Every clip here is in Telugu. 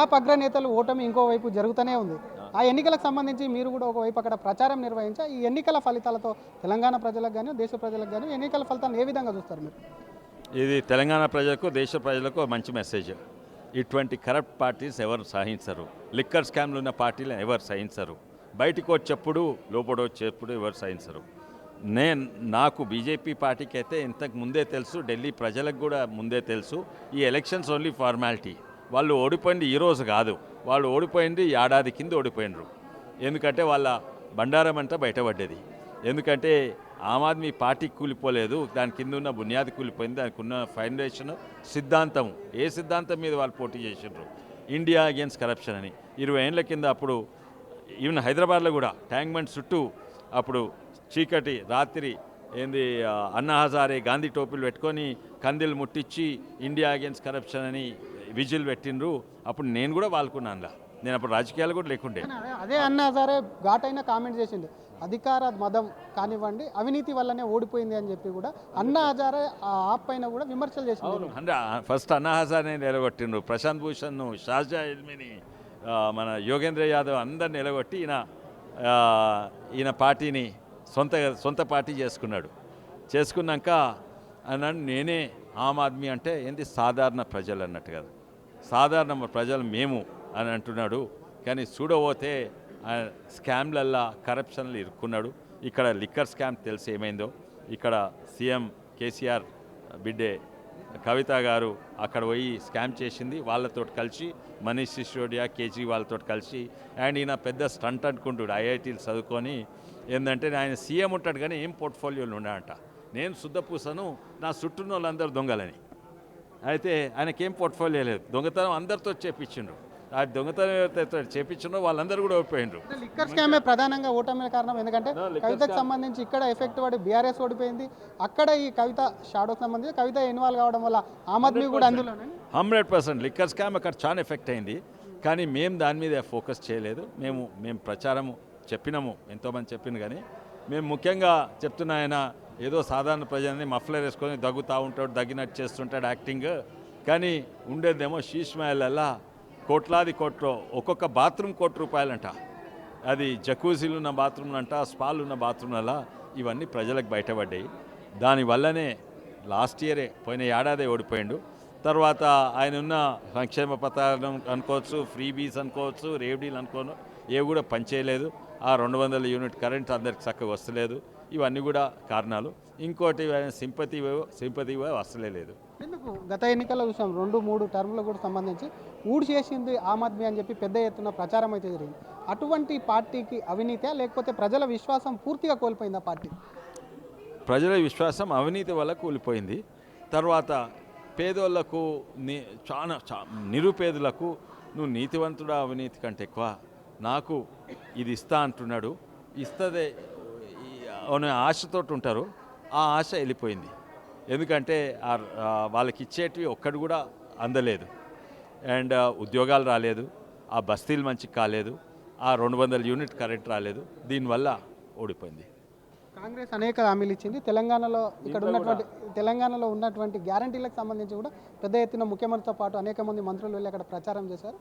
భాజపా అగ్రనేతలు ఓటమి ఇంకోవైపు జరుగుతూనే ఉంది. ఆ ఎన్నికలకు సంబంధించి మీరు కూడా ఒకవైపు అక్కడ ప్రచారం నిర్వహించా ఈ ఎన్నికల ఫలితాలతో తెలంగాణ ప్రజలకు గాను, దేశ ప్రజలకు గాను ఎన్నికల ఫలితాలను ఏ విధంగా చూస్తారు మీరు? ఇది తెలంగాణ ప్రజలకు దేశ ప్రజలకు మంచి మెసేజ్. ఇటువంటి కరప్ట్ పార్టీస్ ఎవరు సహించరు. లిక్కర్ స్కామ్లు ఉన్న పార్టీలు ఎవరు సహించరు. బయటికి వచ్చేప్పుడు లోపల వచ్చేప్పుడు ఎవరు సహించరు. నాకు బీజేపీ పార్టీకి అయితే ఇంతకు ముందే తెలుసు, ఢిల్లీ ప్రజలకు కూడా ముందే తెలుసు. ఈ ఎలక్షన్స్ ఓన్లీ ఫార్మాలిటీ. వాళ్ళు ఓడిపోయింది ఈరోజు కాదు, వాళ్ళు ఓడిపోయింది ఏడాది కింద ఓడిపోయినరు. ఎందుకంటే వాళ్ళ బండారం అంతా బయటపడ్డది. ఎందుకంటే ఆమ్ ఆద్మీ పార్టీ కూలిపోలేదు, దాని కింద ఉన్న బునియాది కూలిపోయింది. దానికి ఉన్న ఫౌండేషన్ సిద్ధాంతం, ఏ సిద్ధాంతం మీద వాళ్ళు పోటీ చేసినారు? ఇండియా అగేన్స్ట్ కరప్షన్ అని 20 ఏళ్ళ కింద. అప్పుడు ఈవెన్ హైదరాబాద్లో కూడా ట్యాంక్ బండ్ చుట్టూ అప్పుడు చీకటి రాత్రి అన్నా హజారే గాంధీ టోపీలు పెట్టుకొని కందిలు ముట్టించి ఇండియా అగేన్స్ట్ కరప్షన్ అని విజిల్ పెట్టిండ్రు. అప్పుడు నేను కూడా వాళ్కున్నాను. నేను అప్పుడు రాజకీయాలు కూడా లేకుండే. అదే అన్నా హజారే ఘాటైన కామెంట్ చేసిండు, అధికార మదం కానివ్వండి అవినీతి వల్లనే ఓడిపోయింది అని చెప్పి కూడా అన్నా హజారే ఆ పైన కూడా విమర్శలు చేసిండు. అంటే ఫస్ట్ అన్నా హజారే నిలగొట్టిండ్రు, ప్రశాంత్ భూషణ్, షాజా ఇల్మిని, మన యోగేంద్ర యాదవ్ అందరిని నిలగొట్టి ఈయన పార్టీని సొంత పార్టీ చేసుకున్నాక అన్నాడు నేనే ఆమ్ ఆద్మీ అంటే ఏంటి సాధారణ ప్రజలు అన్నట్టు కదా, సాధారణ ప్రజలు మేము అని అంటున్నాడు. కానీ చూడబోతే స్కామ్లల్లా కరప్షన్లు ఇరుక్కున్నాడు. ఇక్కడ లిక్కర్ స్కామ్ తెలిసి ఏమైందో, ఇక్కడ సీఎం కేసీఆర్ బిడ్డే కవిత గారు అక్కడ పోయి స్కామ్ చేసింది. వాళ్ళతో కలిసి మనీష్ సిసోడియా, కేజ్రీవాల్తో కలిసి. అండ్ ఈయన పెద్ద స్టంట్ అనుకుంటాడు, ఐఐటీలు చదువుకొని. ఏంటంటే ఆయన సీఎం ఉంటాడు కానీ ఏం పోర్ట్ఫోలియోలు ఉన్నాయంట. నేను శుద్ధపూసను, నా చుట్టూన్న వాళ్ళందరూ దొంగలని. అయితే ఆయనకేం పోర్ట్ఫోలియో లేదు, దొంగతనం అందరితో చేపించిండ్రు. ఆ దొంగతనం ఎవరితో చేపించిండ్రో వాళ్ళందరూ కూడా ఓడిపోయిండ్రు. లిక్కర్ స్కామే ప్రధానంగా ఓటమి కారణం. ఎందుకంటే కవితకు సంబంధించి ఇక్కడ ఎఫెక్ట్ పడి బీఆర్ఎస్ ఓడిపోయింది, అక్కడ ఈ కవిత షాడోకి సంబంధించి కవిత ఇన్వాల్వ్ కావడం వల్ల ఆమ్ ఆద్మీ కూడా అందులోనే 100% లిక్కర్ స్కామ్ అక్కడ చాలా ఎఫెక్ట్ అయింది. కానీ మేము దాని మీద ఫోకస్ చేయలేదు. మేము ప్రచారము చెప్పినాము, ఎంతోమంది చెప్పింది. కానీ మేము ముఖ్యంగా చెప్తున్న ఆయన ఏదో సాధారణ ప్రజలని మఫ్లర్ వేసుకొని దగ్గుతూ ఉంటాడు, దగ్గినట్టు చేస్తుంటాడు యాక్టింగ్. కానీ ఉండేదేమో శీష్ మహల్లల్లా కోట్లాది కోట్లు, ఒక్కొక్క బాత్రూమ్ ₹1,00,00,000 అది జకూజీలు ఉన్న బాత్రూమ్లు అంట, స్పాలు ఉన్న బాత్రూమ్లలో. ఇవన్నీ ప్రజలకు బయటపడ్డాయి. దానివల్లనే లాస్ట్ ఇయరే, పోయిన ఏడాదే ఓడిపోయిండు. తర్వాత ఆయన ఉన్న సంక్షేమ పథకాలను అనుకోవచ్చు, ఫ్రీబీస్ అనుకోవచ్చు, రేవడీలు అనుకోను, ఏవి కూడా పనిచేయలేదు. ఆ 200 యూనిట్ కరెంట్ అందరికి చక్కగా వస్తలేదు. ఇవన్నీ కూడా కారణాలు. ఇంకోటి సింపతి వస్తలేదు. ఎందుకు గత ఎన్నికల్లో చూసాం 2-3 టర్మ్లు కూడా సంబంధించి ఊడి చేసింది ఆమ్ ఆద్మీ అని చెప్పి పెద్ద ఎత్తున ప్రచారం అయితే జరిగింది. అటువంటి పార్టీకి అవినీతి లేకపోతే ప్రజల విశ్వాసం పూర్తిగా కోల్పోయింది ఆ పార్టీ? ప్రజల విశ్వాసం అవినీతి వల్ల కూలిపోయింది. తర్వాత పేదోళ్లకు, చాలా నిరుపేదలకు నువ్వు నీతివంతుడా అవినీతి కంటే ఎక్కువ, నాకు ఇది ఇస్తా అంటున్నాడు, ఇస్తదే అనే ఆశతో ఉంటారు. ఆ ఆశ వెళ్ళిపోయింది. ఎందుకంటే వాళ్ళకి ఇచ్చేటివి ఒక్కడు కూడా అందలేదు. అండ్ ఉద్యోగాలు రాలేదు, ఆ బస్తీలు మంచిగా కాలేదు, ఆ 200 యూనిట్ కరెంట్ రాలేదు. దీనివల్ల ఓడిపోయింది. కాంగ్రెస్ అనేక హామీలు ఇచ్చింది. తెలంగాణలో ఉన్నటువంటి గ్యారంటీలకు సంబంధించి కూడా పెద్ద ఎత్తున ముఖ్యమంత్రితో పాటు అనేక మంది మంత్రులు వెళ్ళి అక్కడ ప్రచారం చేశారు.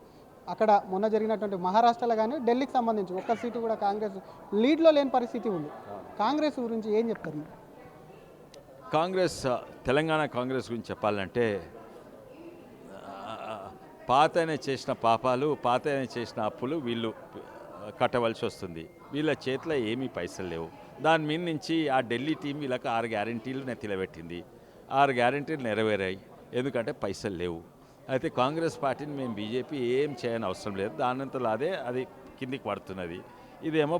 అక్కడ మొన్న జరిగినటువంటి మహారాష్ట్రలో కానీ ఢిల్లీకి సంబంధించి ఒక్క సీటు కూడా కాంగ్రెస్ లీడ్లో లేని పరిస్థితి ఉంది. కాంగ్రెస్ గురించి ఏం చెప్తారు? తెలంగాణ కాంగ్రెస్ గురించి చెప్పాలంటే, పాతనే చేసిన పాపాలు, పాతనే చేసిన అప్పులు వీళ్ళు కట్టవలసి వస్తుంది. వీళ్ళ చేతిలో ఏమీ పైసలు లేవు. దాని మీద నుంచి ఆ ఢిల్లీ టీం వీళ్ళకి 6 గ్యారంటీలు నెత్తిలబెట్టింది. 6 గ్యారంటీలు నెరవేరాయి, ఎందుకంటే పైసలు లేవు. అయితే కాంగ్రెస్ పార్టీని మేము బీజేపీ ఏం చేయని అవసరం లేదు, దానంతలో అది కిందికి పడుతున్నది. ఇదేమో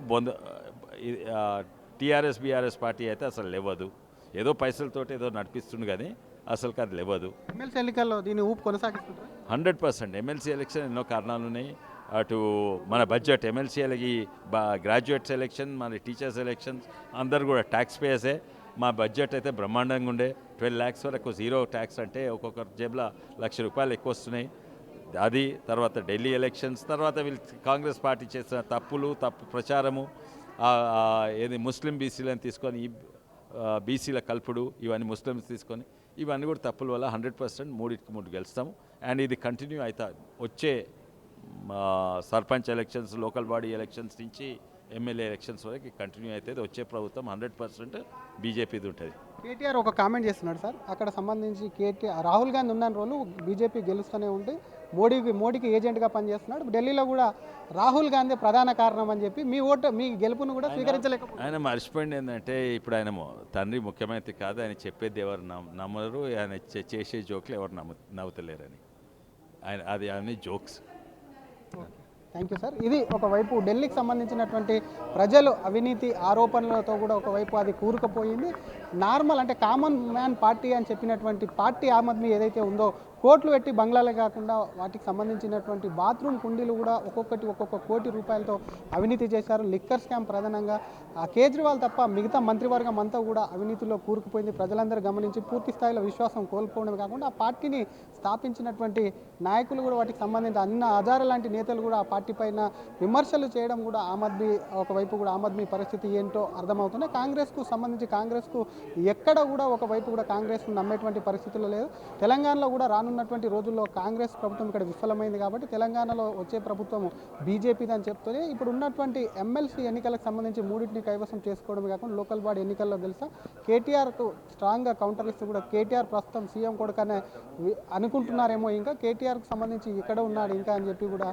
టీఆర్ఎస్ బీఆర్ఎస్ పార్టీ అయితే అసలు లేవదు. ఏదో పైసలతోటి ఏదో నడిపిస్తుంది కానీ అసలుకి అది లేవదు. ఎమ్మెల్సీ ఎన్నికల్లో దీన్ని ఊపు కొనసాగిస్తుంటారు. 100% ఎమ్మెల్సీ ఎలక్షన్ ఎన్నో కారణాలు ఉన్నాయి. అటు మన బడ్జెట్, ఎమ్మెల్సీలకి గ్రాడ్యుయేట్స్ ఎలక్షన్, మన టీచర్స్ ఎలక్షన్స్, అందరు కూడా ట్యాక్స్ పేయర్సే. మా బడ్జెట్ అయితే బ్రహ్మాండంగా ఉండే, 12 lakhs వరకు జీరో ట్యాక్స్, అంటే ఒక్కొక్కరి జేబులో ₹1,00,000 ఎక్కువ వస్తున్నాయి. అది తర్వాత ఢిల్లీ ఎలక్షన్స్, తర్వాత వీళ్ళు కాంగ్రెస్ పార్టీ చేసిన తప్పు ప్రచారము, ముస్లిం బీసీలను తీసుకొని బీసీల కల్పుడు, ఇవన్నీ ముస్లిమ్స్ తీసుకొని, ఇవన్నీ కూడా తప్పుల వల్ల 100% 3 గెలుస్తాము. అండ్ ఇది కంటిన్యూ అవుతా వచ్చే sarpanch elections, local body elections నుంచి ఎమ్మెల్యే ఎలక్షన్స్ వరకు కంటిన్యూ అవుతుంది. వచ్చే ప్రభుత్వం 100% బీజేపీది ఉంటుంది. కేటీఆర్ ఒక కామెంట్ చేస్తున్నాడు సార్, అక్కడ సంబంధించి రాహుల్ గాంధీ ఉన్న రోజులు బీజేపీ గెలుస్తూనే ఉంటే మోడీకి ఏజెంట్గా పనిచేస్తున్నాడు, ఢిల్లీలో కూడా రాహుల్ గాంధీ ప్రధాన కారణం అని చెప్పి మీ గెలుపును కూడా స్వీకరించలేకపోతే ఆయన మర్చిపోయింది ఏంటంటే ఇప్పుడు ఆయన తండ్రి ముఖ్యమంత్రి కాదు, ఆయన చెప్పేది ఎవరు నమ్మరు, ఆయన చేసే జోకులు ఎవరు నవ్వుతలేరని, ఆయన అది అన్ని జోక్స్. Thank you sir. ఇది ఒకవైపు ఢిల్లీకి సంబంధించినటువంటి ప్రజలు అవినీతి ఆరోపణలతో కూడా ఒకవైపు అది కూరుకుపోయింది. నార్మల్ అంటే కామన్ మ్యాన్ పార్టీ అని చెప్పినటువంటి పార్టీ ఆమ్ ఆద్మీ ఏదైతే ఉందో కోట్లు పెట్టి బంగ్లాలే కాకుండా వాటికి సంబంధించినటువంటి బాత్రూమ్ కుండీలు కూడా ఒక్కొక్క కోటి రూపాయలతో అవినీతి చేశారు. లిక్కర్ స్కామ్ ప్రధానంగా కేజ్రీవాల్ తప్ప మిగతా మంత్రివర్గం అంతా కూడా అవినీతిలో కూరుకుపోయింది. ప్రజలందరూ గమనించి పూర్తి స్థాయిలో విశ్వాసం కోల్పోవడమే కాకుండా ఆ పార్టీని స్థాపించినటువంటి నాయకులు కూడా వాటికి సంబంధించిన అన్న హజారా లాంటి నేతలు కూడా ఆ పార్టీ పైన విమర్శలు చేయడం కూడా ఆమ్ ఆద్మీ ఒకవైపు కూడా ఆమ్ ఆద్మీ పరిస్థితి ఏంటో అర్థమవుతుంది. కాంగ్రెస్కు ఎక్కడ కూడా ఒకవైపు కూడా కాంగ్రెస్ను నమ్మేటువంటి పరిస్థితుల్లో లేదు. తెలంగాణలో కూడా రానున్నటువంటి రోజుల్లో కాంగ్రెస్ ప్రభుత్వం ఇక్కడ విఫలమైంది కాబట్టి తెలంగాణలో వచ్చే ప్రభుత్వం బీజేపీది అని చెప్తూనే ఇప్పుడు ఉన్నటువంటి ఎమ్మెల్సీ ఎన్నికలకు సంబంధించి మూడింటిని కైవసం చేసుకోవడమే కాకుండా లోకల్ బాడీ ఎన్నికల్లో తెలుసా కేటీఆర్కు స్ట్రాంగ్గా కౌంటర్ ఇస్తూ కూడా కేటీఆర్ ప్రస్తుతం సీఎం కొడుకనే అనుకుంటున్నారేమో, ఇంకా కేటీఆర్కు సంబంధించి ఇక్కడ ఉన్నాడు ఇంకా అని చెప్పి కూడా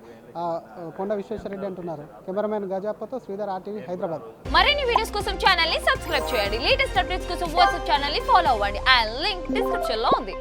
కొండ విశ్వేశ్వరరెడ్డి అంటున్నారు. కెమెరామెన్ గజాపతో శ్రీధర్, RTV, హైదరాబాద్. మరిన్ని వీడియోస్ కోసం ఛానల్ ని సబ్స్క్రైబ్ చేయండి. లేటెస్ట్ అప్డేట్స్ కోసం వాట్సాప్ ఛానల్ ని ఫాలో అవ్వండి. ఆ లింక్ డిస్క్రిప్షన్ లో ఉంది.